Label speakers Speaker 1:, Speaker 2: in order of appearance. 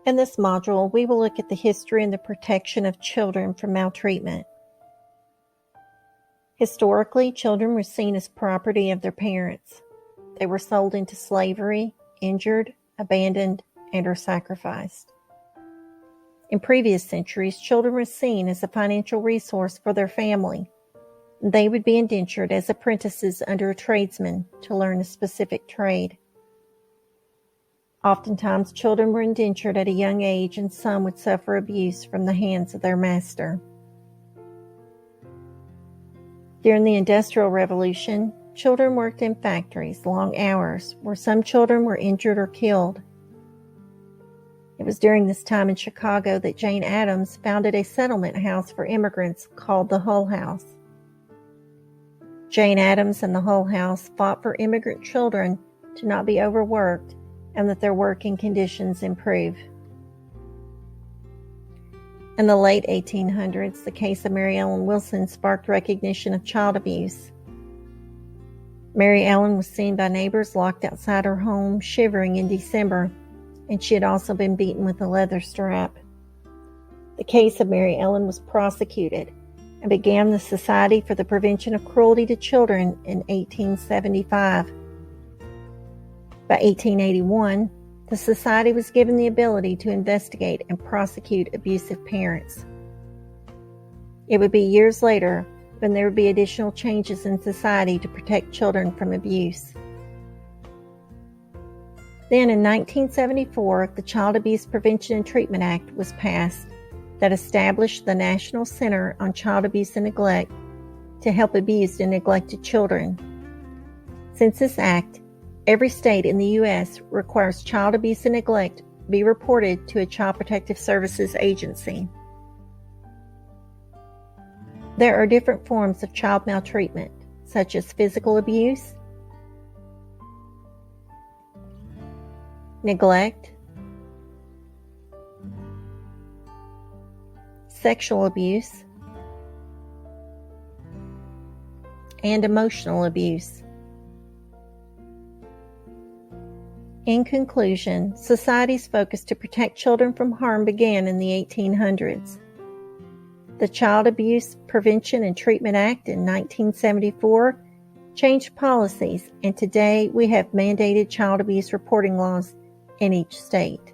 Speaker 1: In this module, we will look at the history and the protection of children from maltreatment. Historically, children were seen as property of their parents. They were sold into slavery, injured, abandoned, and or sacrificed. In previous centuries, children were seen as a financial resource for their family. They would be indentured as apprentices under a tradesman to learn a specific trade. Oftentimes, children were indentured at a young age, and some would suffer abuse from the hands of their master. During the Industrial Revolution, children worked in factories, long hours, where some children were injured or killed. It was during this time in Chicago that Jane Addams founded a settlement house for immigrants called the Hull House. Jane Addams and the Hull House fought for immigrant children to not be overworked and that their working conditions improve. In the late 1800s, the case of Mary Ellen Wilson sparked recognition of child abuse. Mary Ellen was seen by neighbors locked outside her home, shivering in December, and she had also been beaten with a leather strap. The case of Mary Ellen was prosecuted and began the Society for the Prevention of Cruelty to Children in 1875. By 1881, the society was given the ability to investigate and prosecute abusive parents. It would be years later when there would be additional changes in society to protect children from abuse. Then in 1974, the Child Abuse Prevention and Treatment Act was passed that established the National Center on Child Abuse and Neglect to help abused and neglected children. Since this act, every state in the U.S. requires child abuse and neglect be reported to a Child Protective Services agency. There are different forms of child maltreatment, such as physical abuse, neglect, sexual abuse, and emotional abuse. In conclusion, society's focus to protect children from harm began in the 1800s. The Child Abuse Prevention and Treatment Act in 1974 changed policies, and today we have mandated child abuse reporting laws in each state.